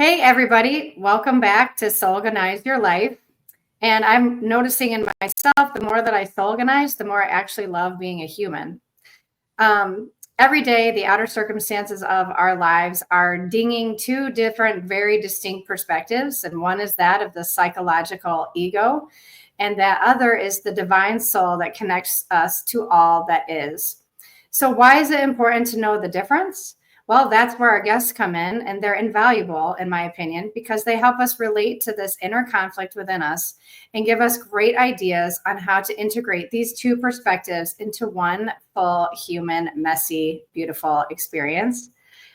Hey, everybody. Welcome back to Soulganize Your Life. And I'm noticing in myself, the more that I Soulganize, the more I actually love being a human. Every day, the outer circumstances of our lives are dinging two different, very distinct perspectives. And one is that of the psychological ego, and that other is the divine soul that connects us to all that is. So, why is it important to know the difference? Well, that's where our guests come in, and they're invaluable, in my opinion, because they help us relate to this inner conflict within us and give us great ideas on how to integrate these two perspectives into one full human, messy, beautiful experience.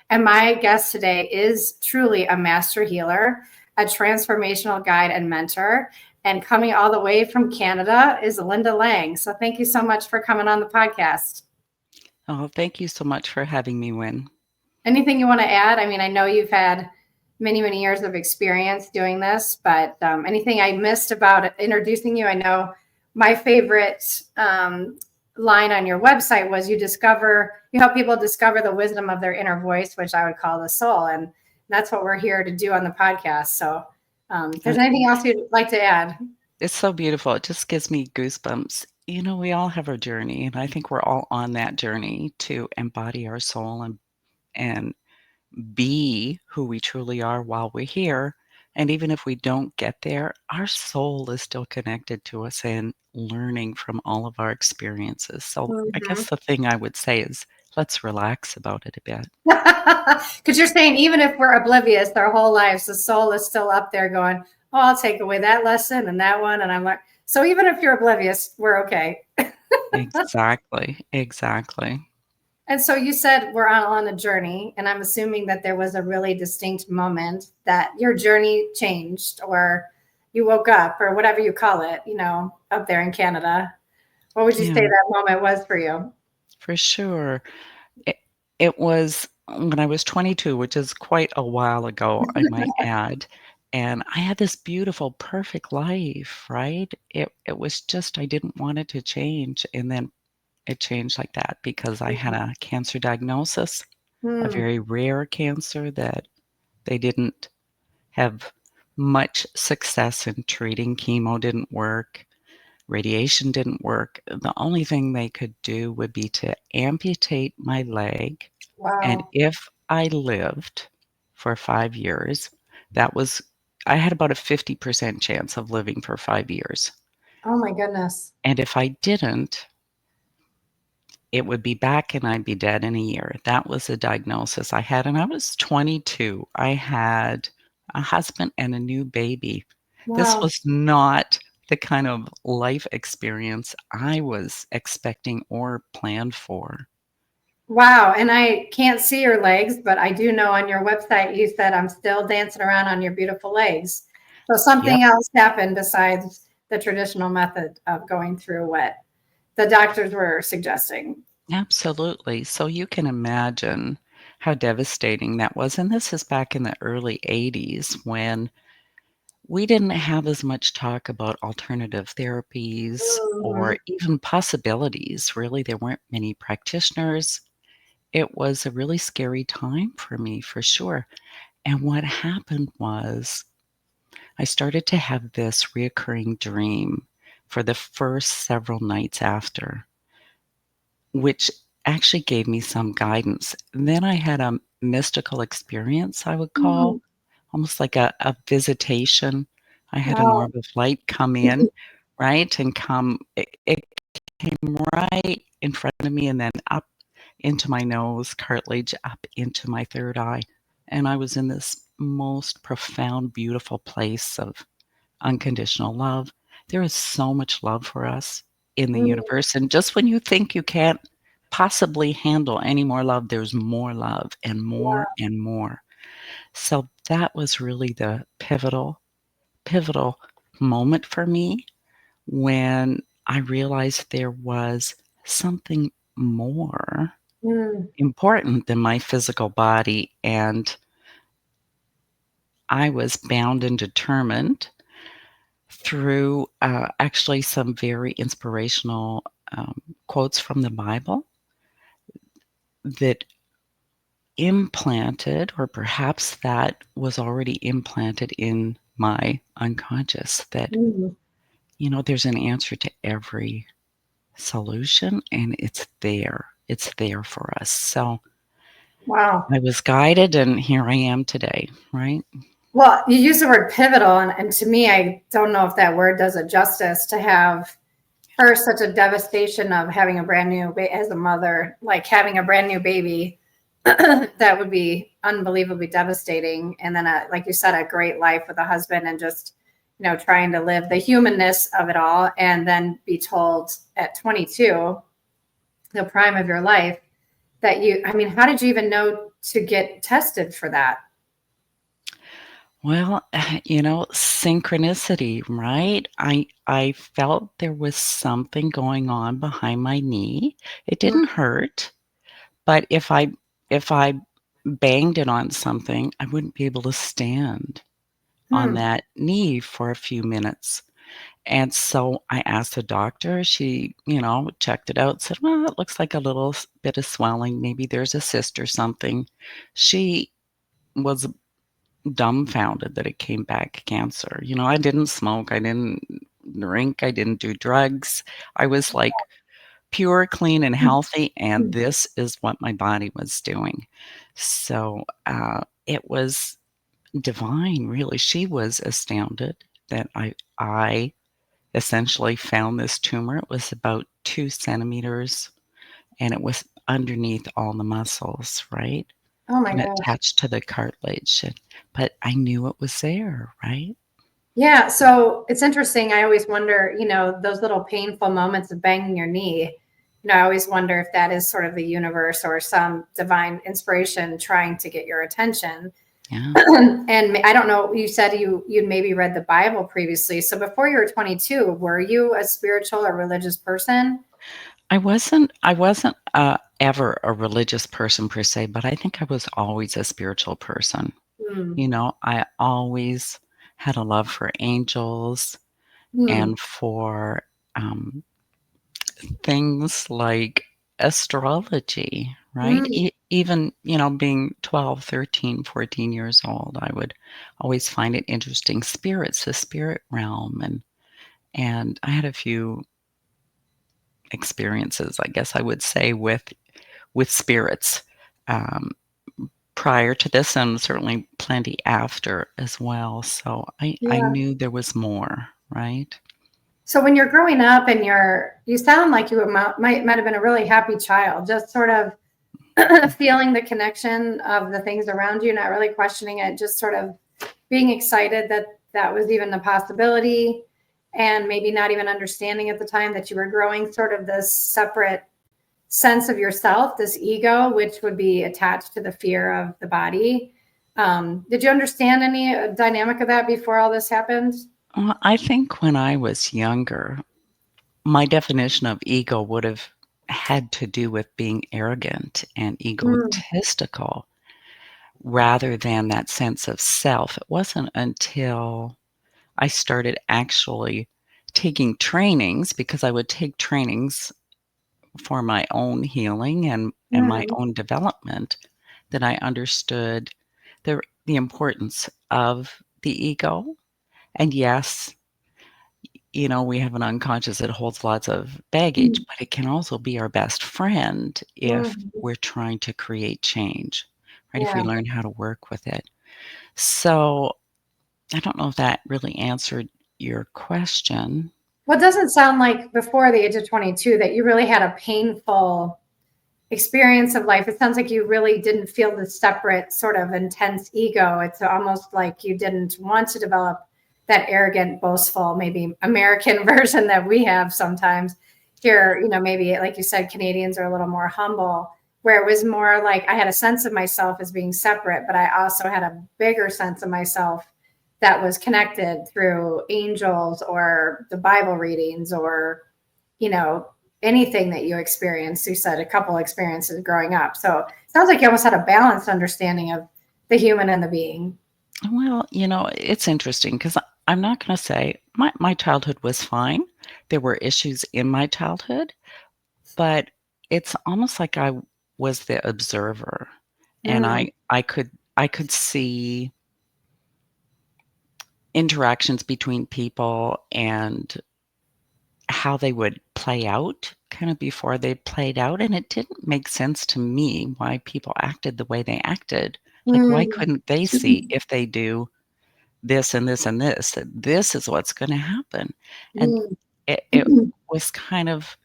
And my guest today is truly a master healer, a transformational guide and mentor. And coming all the way from Canada is Linda Lang. So thank you so much for coming on the podcast. Oh, thank you so much for having me, Win. Anything you want to add? I mean, I know you've had many, many years of experience doing this, but anything I missed about introducing you? I know my favorite line on your website was you help people discover the wisdom of their inner voice, which I would call the soul. And that's what we're here to do on the podcast. So if there's Uh, anything else you'd like to add. It's so beautiful. It just gives me goosebumps. We all have our journey, and I think we're all on that journey to embody our soul and be who we truly are while we're here. And even if we don't get there, our soul is still connected to us and learning from all of our experiences. So I Mhm. guess the thing I would say is let's relax about it a bit. Because you're saying even if we're oblivious our whole lives, the soul is still up there going, "Oh, I'll take away that lesson and that one." And I'm like, so even if you're oblivious, we're okay. Exactly. Exactly. And so you said we're on a journey, and I'm assuming that there was a really distinct moment that your journey changed, or you woke up, or whatever you call it, up there in Canada. What would you say Yeah, that moment was for you? for sure. It it was when I was 22, which is quite a while ago, I might add, and I had this beautiful, perfect life, right? It was just I didn't want it to change, and then it changed like that because I had a cancer diagnosis, a Hmm. very rare cancer that they didn't have much success in treating. Chemo didn't work, radiation didn't work. The only thing they could do would be to amputate my leg, and Wow. if I lived for 5 years, that was I had about a 50% chance of living for 5 years, Oh my goodness. and if I didn't, it would be back and I'd be dead in a year. That was the diagnosis I had, and I was 22. I had a husband and a new baby. This Wow. was not the kind of life experience I was expecting or planned for. Wow. And I can't see your legs, but I do know on your website you said I'm still dancing around on your beautiful legs. So Yep, something else happened besides the traditional method of going through what the doctors were suggesting. absolutely. So you can imagine how devastating that was, and this is back in the early '80s when we didn't have as much talk about alternative therapies Mhm. or even possibilities. Really, there weren't many practitioners. It was a really scary time for me, for sure. And what happened was I started to have this reoccurring dream for the first several nights after, which actually gave me some guidance. Then I had a mystical experience, I would call, Mm. almost like a visitation. I had an Wow. orb of light come in, right, and it came right in front of me and then up into my nose, cartilage, up into my third eye, and I was in this most profound, beautiful place of unconditional love. There is so much love for us in the Mm. universe, and just when you think you can't possibly handle any more love, there's more love and more Wow. and more. So that was really the pivotal moment for me when I realized there was something more Mm. important than my physical body, and I was bound and determined through, actually some very inspirational, quotes from the Bible that implanted, or perhaps that was already implanted in my unconscious, that, Mm. there's an answer to every solution, and it's there. It's there for us. So Wow. I was guided, and here I am today, right? Well, you use the word pivotal, and to me, I don't know if that word does it justice to have first such a devastation of having a brand new as a mother, like having a brand new baby. That would be unbelievably devastating. And then, like you said, a great life with a husband and just, trying to live the humanness of it all. And then be told at 22, the prime of your life, that I mean, how did you even know to get tested for that? Well, synchronicity, right? I felt there was something going on behind my knee. It Mm. didn't hurt, but if I banged it on something, I wouldn't be able to stand on Hmm. that knee for a few minutes. And so I asked the doctor. She, checked it out, said, "Well, it looks like a little bit of swelling. Maybe there's a cyst or something." She was dumbfounded that it came back cancer. I didn't smoke, I didn't drink, I didn't do drugs. I was like pure, clean, and healthy, and this is what my body was doing. So it was divine, really. She was astounded that I essentially found this tumor. It was about 2 centimeters, and it was underneath all the muscles, right? Oh my And gosh. attached to the cartilage, but I knew it was there, right? Yeah, so it's interesting. I always wonder, those little painful moments of banging your knee. I always wonder if that is sort of the universe or some divine inspiration trying to get your attention. Yeah. And I don't know, you said you'd maybe read the Bible previously. So before you were 22, were you a spiritual or religious person? I wasn't ever a religious person per se, but I think I was always a spiritual person. Hmm. I always had a love for angels Hmm. and for, things like astrology, right? Hmm. Even, being 12, 13, 14 years old, I would always find it interesting. Spirits, the spirit realm, and I had a few experiences, I guess I would say, with spirits, um, prior to this, and certainly plenty after as well. So I Yeah. knew there was more, right? So when you're growing up and you sound like you might have been a really happy child, just sort of feeling the connection of the things around you, not really questioning it, just sort of being excited that that was even a possibility, and maybe not even understanding at the time that you were growing sort of this separate sense of yourself, this ego, which would be attached to the fear of the body. Did you understand any dynamic of that before all this happened? Well, I think when I was younger, my definition of ego would have had to do with being arrogant and Mm. egotistical rather than that sense of self. It wasn't until I started actually taking trainings, because I would take trainings for my own healing and my Mhm. own development, that I understood the importance of the ego. And yes, we have an unconscious that holds lots of baggage, but it can also be our best friend if Mhm. we're trying to create change, right? If we Yeah. learn how to work with it. So I don't know if that really answered your question. Well, it doesn't sound like before the age of 22 that you really had a painful experience of life. It sounds like you really didn't feel the separate sort of intense ego. It's almost like you didn't want to develop that arrogant, boastful, maybe American version that we have sometimes here. Maybe like you said, Canadians are a little more humble, where it was more like I had a sense of myself as being separate, but I also had a bigger sense of myself that was connected through angels or the Bible readings or, you know, anything that you experienced. You said a couple experiences growing up. So it sounds like you almost had a balanced understanding of the human and the being. Well, it's interesting because I'm not going to say my childhood was fine. There were issues in my childhood, but it's almost like I was the observer. and Mm, I could see interactions between people and how they would play out kind of before they played out, and it didn't make sense to me why people acted the way they acted. Like, why mm, couldn't they see if they do this and this and this, that this is what's gonna happen? And mm. it was kind of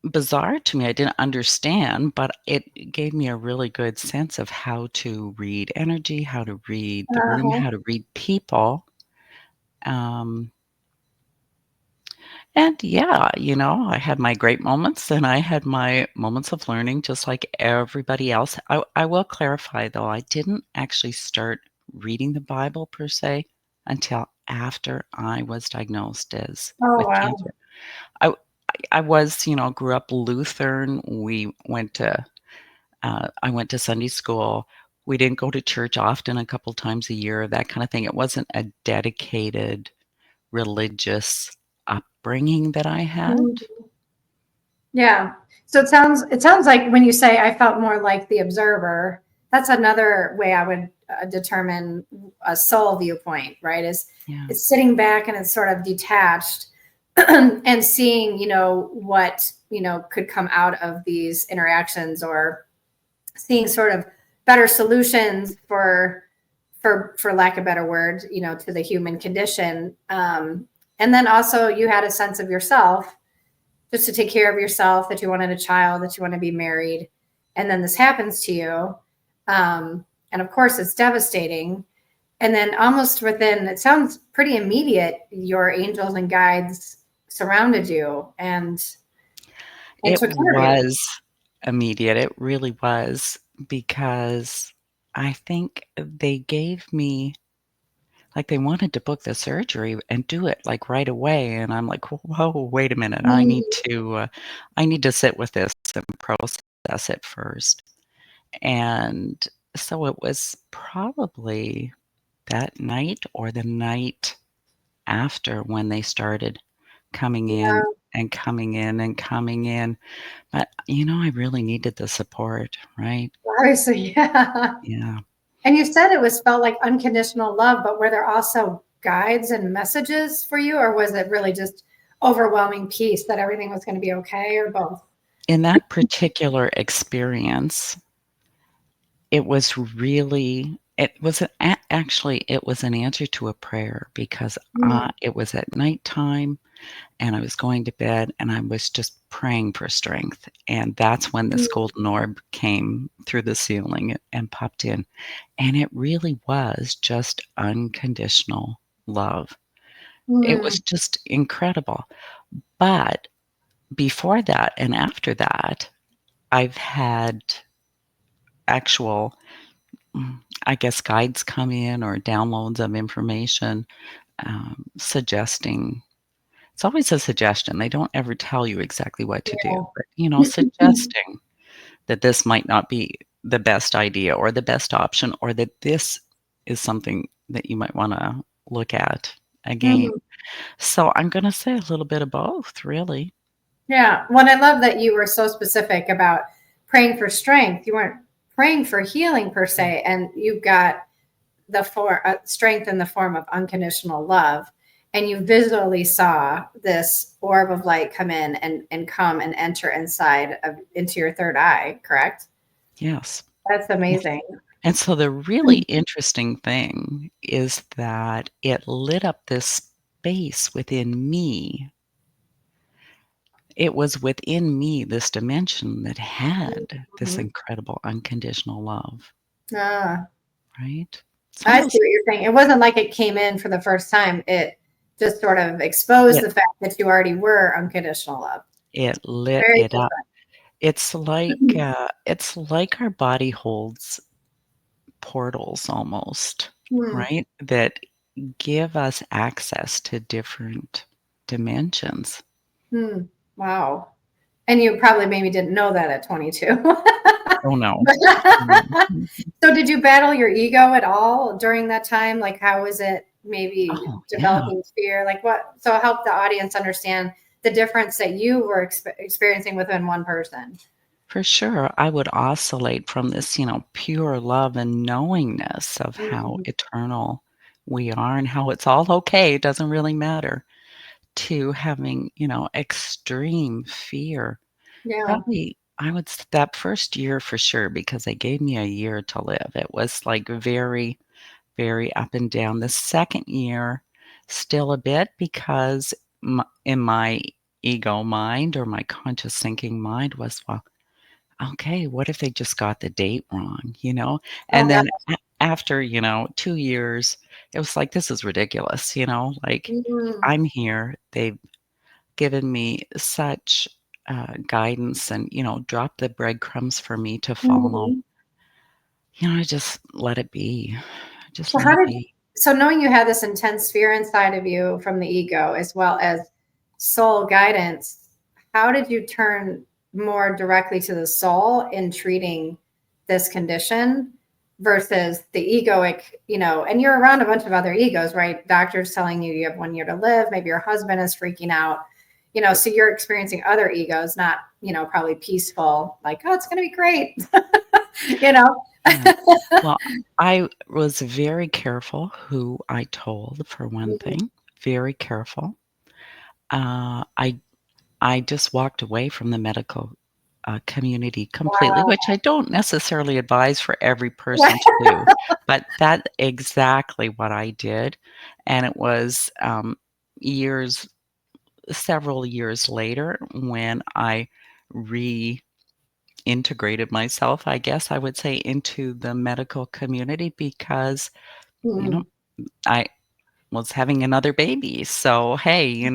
bizarre to me. I didn't understand, but it gave me a really good sense of how to read energy, how to read the room, Uh-huh. how to read people. Um, and yeah, I had my great moments and I had my moments of learning just like everybody else. I will clarify though, I didn't actually start reading the Bible per se until after I was diagnosed as Oh, with wow. cancer. I I was, grew up Lutheran. I went to Sunday school. We didn't go to church often, a couple times a year, that kind of thing. It wasn't a dedicated religious upbringing that I had. Mm. Yeah. So it sounds like when you say I felt more like the observer, that's another way I would determine a soul viewpoint, right? Is Yeah. it's sitting back and it's sort of detached and seeing, what, could come out of these interactions, or seeing sort of better solutions for lack of a better word, to the human condition. And then also you had a sense of yourself, just to take care of yourself, that you wanted a child, that you want to be married, and then this happens to you. And of course it's devastating. And then almost within, it sounds pretty immediate, your angels and guides surrounded you and It took care of you. was immediate. It really was because I think they gave me like, they wanted to book the surgery and do it, like, right away, and I'm like, "Whoa, wait a minute. Mm, I need to sit with this and process it first." And so it was probably that night or the night after when they started coming in yeah, and coming in and coming in. But, I really needed the support, right? obviously, yeah. Yeah. And you said it was felt like unconditional love, but were there also guides and messages for you, or was it really just overwhelming peace that everything was going to be okay, or both? In that particular experience, it was really it was actually, it was an answer to a prayer because, Mm, it was at nighttime, and I was going to bed, and I was just praying for strength, and that's when this mm, golden orb came through the ceiling and popped in, and it really was just unconditional love. It was mm. just incredible, but before that and after that, I've had actual, I guess, guides come in or downloads of information, suggesting it's always a suggestion. They don't ever tell you exactly what to do, Yeah. but, suggesting that this might not be the best idea or the best option, or that this is something that you might wanna look at again. Mhm. So I'm gonna say a little bit of both, really. Yeah. Well, I love that you were so specific about praying for strength. You weren't praying for healing per Mm. se, and you got strength in the form of unconditional love. And you visually saw this orb of light come in and come and enter into your third eye, correct? Yes. That's Yes. amazing. And so the really interesting thing is that it lit up this space within me. It was within me, this dimension that had this Mhm. incredible unconditional love, Ah, right? It's I see almost what you're saying. It wasn't like it came in for the first time. It just sort of exposed it the fact that you already were unconditional love. it lit Very it up. different. It's like our body holds portals almost, Hmm. right? That give us access to different dimensions. Hmm. Wow. And you probably maybe didn't know that at 22. Oh, no. No. Mhm. So did you battle your ego at all during that time? Like, how was it maybe Oh, yeah. developing fear? Like what? So help the audience understand the difference that you were experiencing within one person. For sure, I would oscillate from this, pure love and knowingness of how Mhm. eternal we are and how it's all okay, it doesn't really matter, to having, extreme fear. Yeah. Probably, I would s that first year for sure because they gave me a year to live. It was, like, very, very up and down. The second year, still a bit because in my ego mind or my conscious thinking mind was, "Well, okay, what if they just got the date wrong?" You know? Oh And god. then after, 2 years, it was like, "This is ridiculous," like, Mm. I'm here, they've given me such, guidance and, dropped the breadcrumbs for me to follow. Mhm. I just let it be. Just So let how it did be. so knowing you had this intense fear inside of you from the ego as well as soul guidance, how did you turn more directly to the soul in treating this condition versus the egoic, and you're around a bunch of other egos, right? Doctors telling you you have 1 year to live, maybe your husband is freaking out, so you're experiencing other egos, not, probably peaceful, like, oh, it's going to be great, you know? Yeah. Well, I was very careful who I told, for one Mhm. thing, very careful. I just walked away from the medical, community completely, Wow. which I don't necessarily advise for every Right. person to do, but that exactly what I did, and it was, years several years later when I reintegrated myself, I guess I would say, into the medical community because, you know, Mhm. I was having another baby, so, hey, you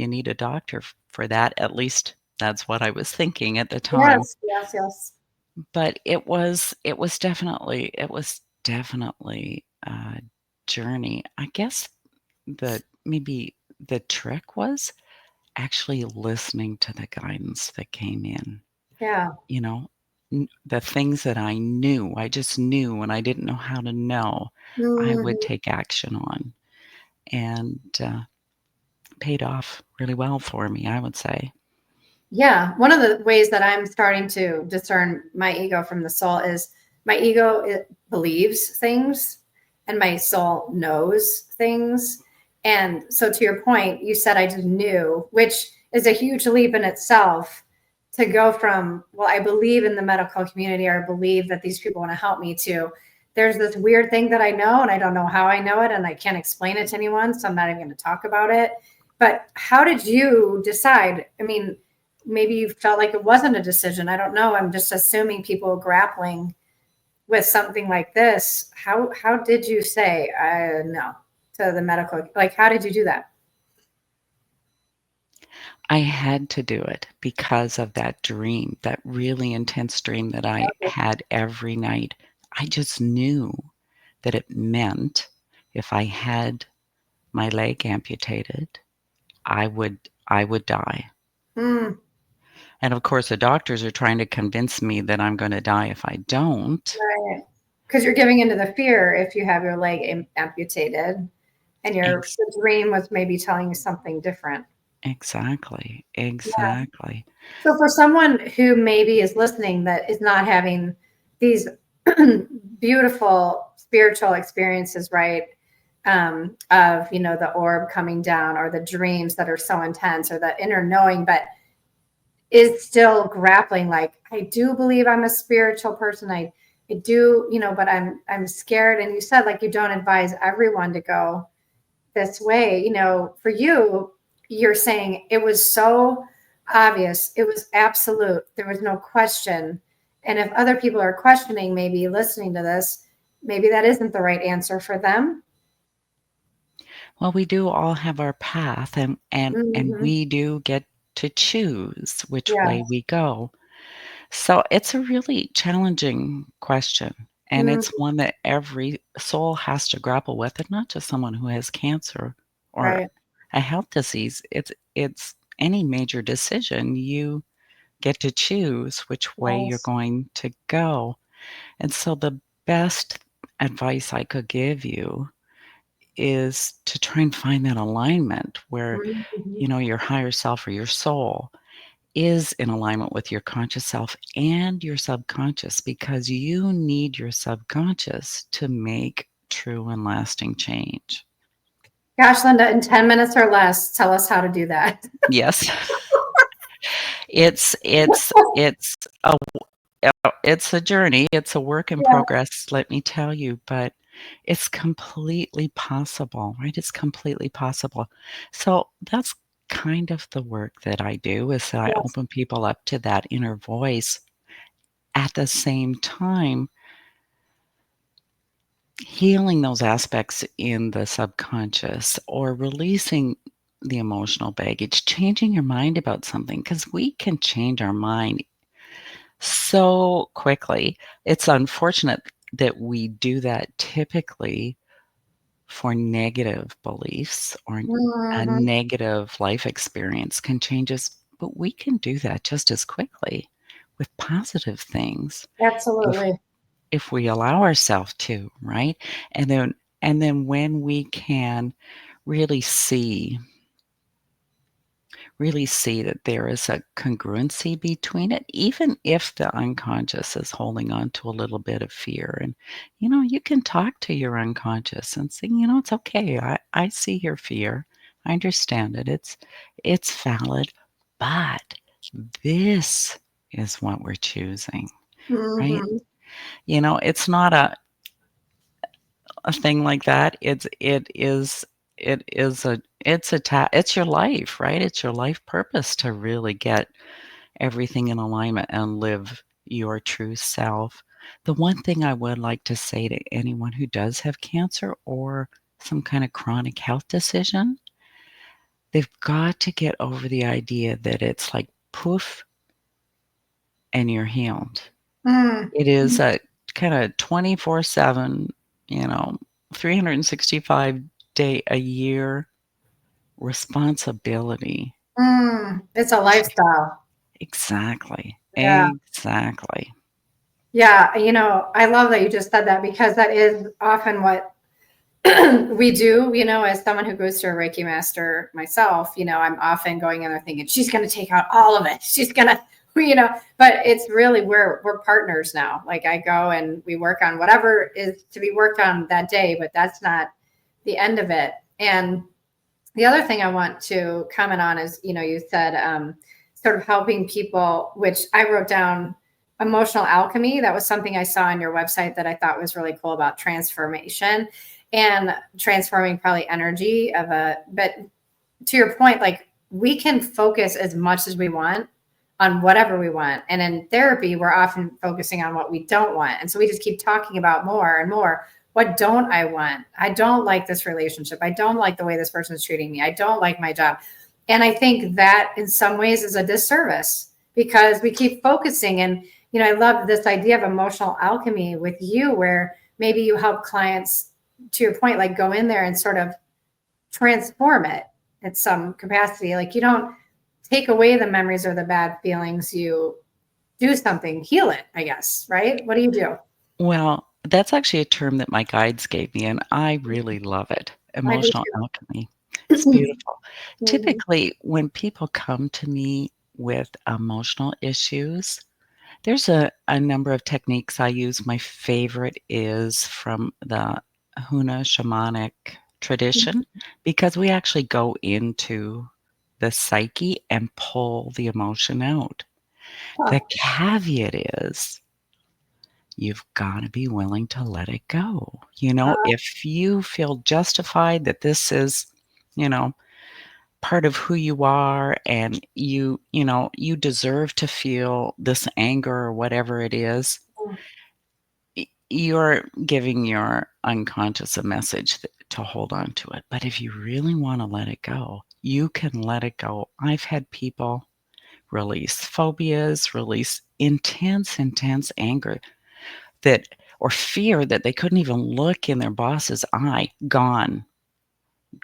need a doctor for that, at least that's what I was thinking at the time. Yes, yes, yes. But it was definitely a journey. I guess maybe the trick was actually listening to the guidance that came in, Yeah. you know? The things that I just knew and I didn't know how to know, I would Mhm. take action on, and, paid off really well for me, I would say. Yeah, one of the ways that I'm starting to discern my ego from the soul is my ego it believes things and my soul knows things. And so to your point, you said I just knew, which is a huge leap in itself to go from, well, I believe in the medical community or I believe that these people want to help me to there's this weird thing that I know and I don't know how I know it and I can't explain it to anyone, so I'm not even going to talk about it. But how did you decide? I mean, maybe you felt like it wasn't a decision. I don't know. I'm just assuming people grappling with something like this. How did you say no to the medical? Like, how did you do that? I had to do it because of that dream, that really intense dream that I had every night. I just knew that it meant if I had my leg amputated, I would die. Mm, And of course, the doctors are trying to convince me that I'm gonna die if I don't. right. Because you're giving into the fear if you have your leg amputated, and your Ex the dream was maybe telling you something different. exactly, Yeah. exactly. So for someone who maybe is listening that is not having these beautiful spiritual experiences, right? Of the orb coming down or the dreams that are so intense or the inner knowing, but is still grappling like I do believe I'm a spiritual person. I do, but I'm scared. And you said like you don't advise everyone to go this way. For you, you're saying it was so obvious, it was absolute, there was no question. And if other people are questioning, maybe listening to this, maybe that isn't the right answer for them. Well, we do all have our path, and Hmm. we do get to choose which way Yes. we go. So it's a really challenging question, and Mm, it's one that every soul has to grapple with, and not just someone who has cancer or right. a health disease. It's any major decision, you get to choose which way you're Yes. going to go. And so the best advice I could give you is to try and find that alignment where, Mhm. your higher self or your soul is in alignment with your conscious self and your subconscious, because you need your subconscious to make true and lasting change. Gosh, Linda, in 10 minutes or less, tell us how to do that. Yes. It's it's a journey, it's a work in Yeah. progress, let me tell you, but it's completely possible, right? It's completely possible. So that's kind of the work that I do, is that I Yes. open people up to that inner voice, at the same time healing those aspects in the subconscious, or releasing the emotional baggage, changing your mind about something, because we can change our mind so quickly. It's unfortunate that we do that typically for negative beliefs, or a Mhm. negative life experience can change us, but we can do that just as quickly with positive things if Absolutely. if we allow ourselves to, right? And then when we can really see that there is a congruency between it, even if the unconscious is holding on to a little bit of fear. And, you can talk to your unconscious and say, it's okay. I see your fear. I understand it. It's valid, but this is what we're choosing, right? Mhm. It's not a thing like that. It's your life, right? It's your life purpose to really get everything in alignment and live your true self. The one thing I would like to say to anyone who does have cancer or some kind of chronic health decision, they've got to get over the idea that it's like poof and you're healed. Mm. It is a kind of 24/7, you know, 365 day a year responsibility. It's a lifestyle. Exactly. Yeah. Exactly. Yeah. I love that you just said that, because that is often what we do, as someone who goes to a Reiki master myself, I'm often going in there thinking she's going to take out all of it. She's going to, but it's really, we're partners now. Like, I go and we work on whatever is to be worked on that day, but that's not the end of it. And the other thing I want to comment on is, you said sort of helping people, which I wrote down emotional alchemy. That was something I saw on your website that I thought was really cool about transformation and transforming probably energy but to your point, like, we can focus as much as we want on whatever we want. And in therapy, we're often focusing on what we don't want. And so we just keep talking about more and more. What don't I want? I don't like this relationship. I don't like the way this person is treating me. I don't like my job. And I think that in some ways is a disservice, because we keep focusing. And, I love this idea of emotional alchemy with you, where maybe you help clients, to your point, like, go in there and sort of transform it at some capacity. Like, you don't take away the memories or the bad feelings. You do something, heal it, I guess, right? What do you do? Well, that's actually a term that my guides gave me, and I really love it. I do Emotional alchemy. It's too. beautiful. Mhm. Typically, when people come to me with emotional issues, there's a number of techniques I use. My favorite is from the Huna shamanic tradition, because we actually go into the psyche and pull the emotion out. The Huh. caveat is you've got to be willing to let it go. Uh, If you feel justified that this is, you know, part of who you are, and you deserve to feel this anger or whatever it is, you're giving your unconscious a message to hold on to it. But if you really want to let it go, you can let it go. I've had people release phobias, release intense anger, that or fear that they couldn't even look in their boss's eye, gone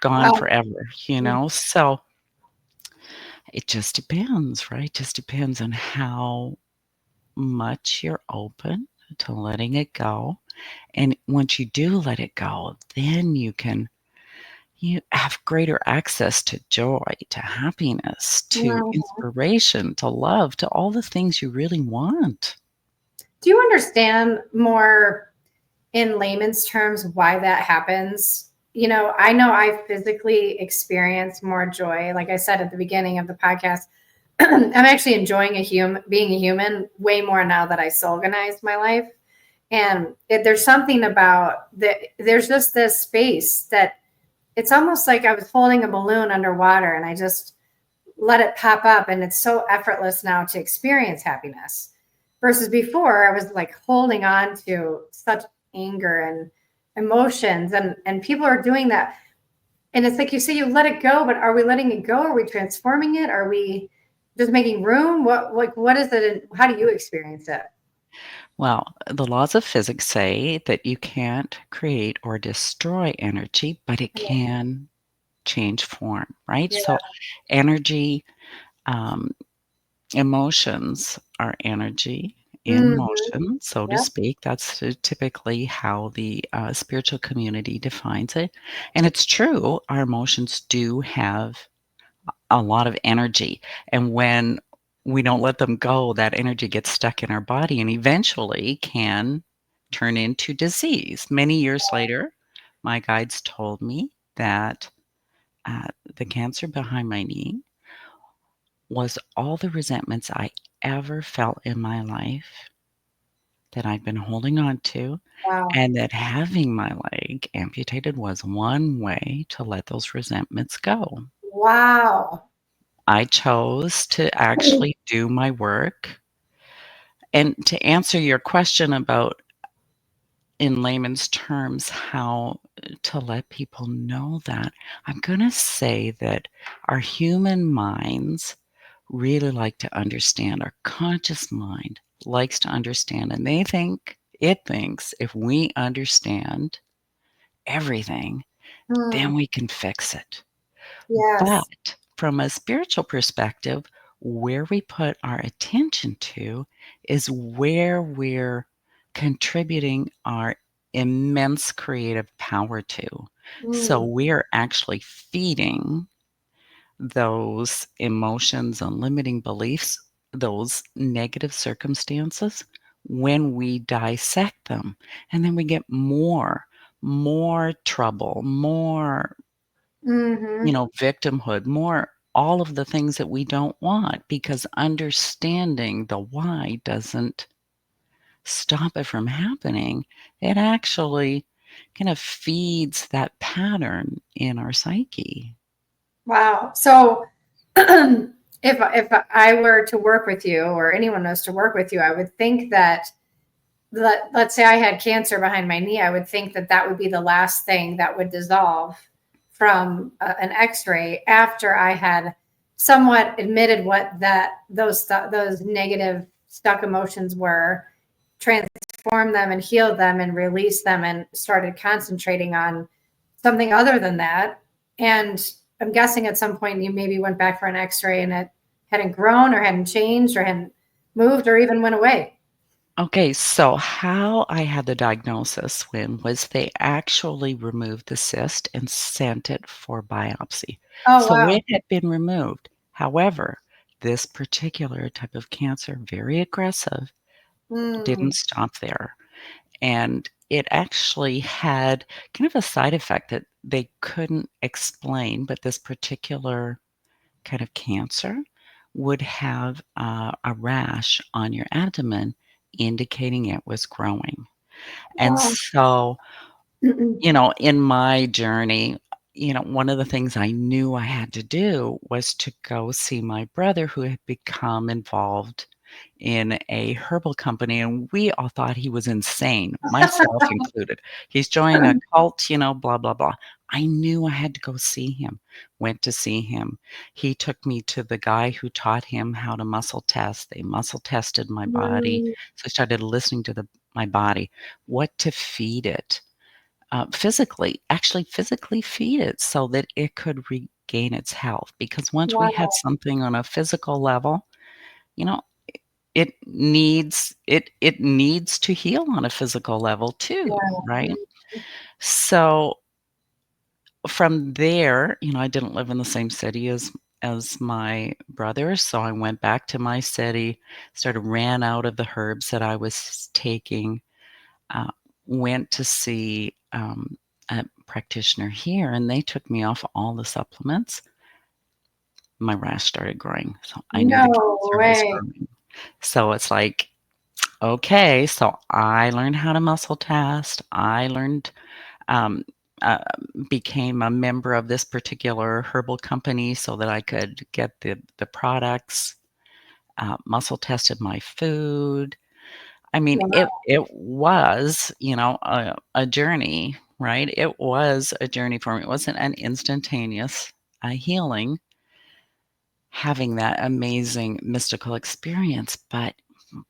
wow. forever. So it just depends, right? Just depends on how much you're open to letting it go. And once you do let it go, then you have greater access to joy, to happiness, to Mhm. inspiration, to love, to all the things you really want. Do you understand more in layman's terms why that happens? I know I physically experience more joy. Like I said at the beginning of the podcast, I'm actually enjoying being a human way more now that I soulganized my life. And there's something about that. There's just this space that it's almost like I was holding a balloon underwater and I just let it pop up. And it's so effortless now to experience happiness versus before I was like holding on to such anger and emotions. And people are doing that. And it's like you say, you let it go, but are we letting it go? Are we transforming it? Are we just making room? What is it? And how do you experience it? Well, the laws of physics say that you can't create or destroy energy, but it can change form, right? Yeah. So, energy, um, emotions are energy in Mm-hmm. motion, so to Yep. speak. That's typically how the spiritual community defines it. And it's true, our emotions do have a lot of energy. And when we don't let them go, that energy gets stuck in our body and eventually can turn into disease. Many years later, my guides told me that the cancer behind my knee was all the resentments I ever felt in my life that I've been holding on to, Wow. and that having my leg amputated was one way to let those resentments go. Wow. I chose to actually do my work. And to answer your question about, in layman's terms, how to let people know that, I'm going to say that our human minds really like to understand. Our conscious mind likes to understand, and it thinks if we understand everything, then Hmm. we can fix it. Yes. But from a spiritual perspective, where we put our attention to is where we're contributing our immense creative power to. So Mm. we're actually feeding those emotions and limiting beliefs, those negative circumstances, when we dissect them. And then we get more trouble, more Hmm. victimhood, more all of the things that we don't want, because understanding the why doesn't stop it from happening. It actually kind of feeds that pattern in our psyche. Wow. So if I were to work with you or anyone was to work with you, I would think that let's say I had cancer behind my knee, I would think that that would be the last thing that would dissolve from an X-ray after I had somewhat admitted what those negative stuck emotions were, transformed them and healed them and released them and started concentrating on something other than that. And I'm guessing at some point you maybe went back for an X-ray and it hadn't grown or hadn't changed or hadn't moved or even went away. Okay, so how I had the diagnosis when was they actually removed the cyst and sent it for biopsy. Oh So wow. it had been removed. However, this particular type of cancer, very aggressive, didn't Mm. stop there. And it actually had kind of a side effect that they couldn't explain, but this particular kind of cancer would have a rash on your abdomen indicating it was growing. And Wow. so, Mm-mm. in my journey, one of the things I knew I had to do was to go see my brother who had become involved in a herbal company, and we all thought he was insane, myself included. He's joined a cult, blah, blah, blah. I knew I had to go see him. Went to see him. He took me to the guy who taught him how to muscle test. They muscle tested my body. Mm. So I started listening to my body, what to feed it, physically, actually physically feed it so that it could regain its health. Because once we have Wow. something on a physical level, you know, it needs to heal on a physical level too, Yeah. right? So from there, I didn't live in the same city as my brother, so I went back to my city, ran out of the herbs that I was taking, uh, went to see, a practitioner here, and they took me off all the supplements. My rash started growing, so I knew the No cancer was way. growing. So it's like, okay, so I learned how to muscle test. I learned, um, uh, became a member of this particular herbal company so that I could get the products, muscle tested my food. I mean, Wow. it was, a journey, right? It was a journey for me. It wasn't an instantaneous, healing, having that amazing mystical experience, but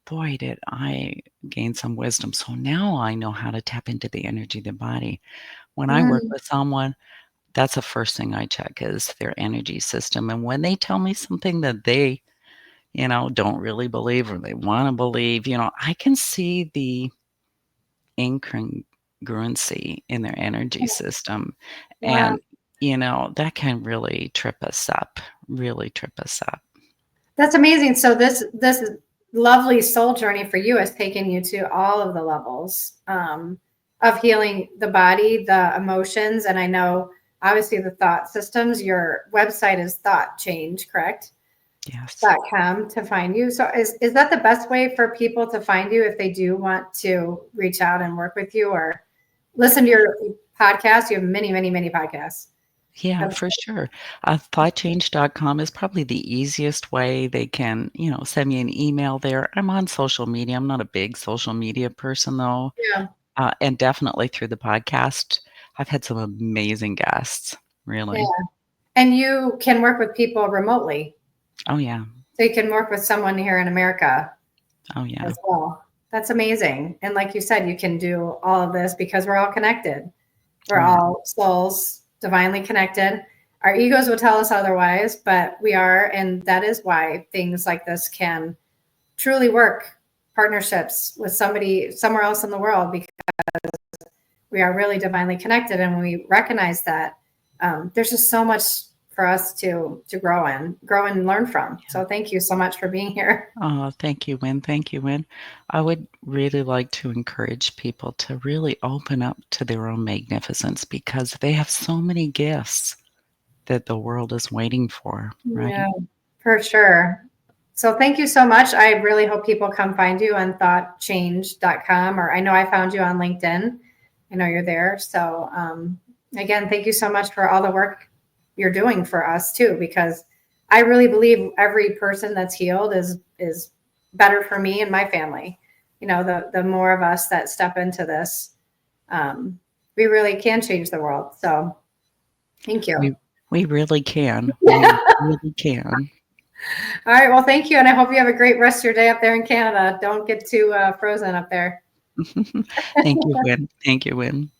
boy, did I gain some wisdom. So now I know how to tap into the energy of the body. When I work Mm, with someone, that's the first thing I check is their energy system. And when they tell me something that they, don't really believe or they want to believe, I can see the incongruency in their energy system. wow. And, that can really trip us up, really trip us up. That's amazing. So this lovely soul journey for you has taken you to all of the levels of healing the body, the emotions, and I know obviously the thought systems. Your website is Thought Change, correct? Yes. .com to find you. So is that the best way for people to find you if they do want to reach out and work with you or listen to your podcast? You have many, many, many podcasts. Yeah, for sure. Thoughtchange.com is probably the easiest way. They can, send me an email there. I'm on social media. I'm not a big social media person, though. Yeah. And definitely through the podcast, I've had some amazing guests, Yeah. really. And you can work with people remotely. Oh, yeah. So you can work with someone here in America Oh, yeah. as well. That's amazing. And like you said, you can do all of this because we're all connected. We're Oh, yeah. all souls divinely connected. Our egos will tell us otherwise, but we are. And that is why things like this can truly work, partnerships with somebody somewhere else in the world, because we are really divinely connected. And when we recognize that, there's just so much for us to grow and learn from. So thank you so much for being here. Oh, thank you, Win. Thank you, Win. I would really like to encourage people to really open up to their own magnificence because they have so many gifts that the world is waiting for, Yeah, right? for sure. So thank you so much. I really hope people come find you on thoughtchange.com, or I know I found you on LinkedIn. I know you're there. So again, thank you so much for all the work you're doing for us too, because I really believe every person that's healed is better for me and my family. The more of us that step into this, we really can change the world. So thank you. We we really can. We really can. All right. Well, thank you. And I hope you have a great rest of your day up there in Canada. Don't get too frozen up there. Thank you, Win. Thank you, Win.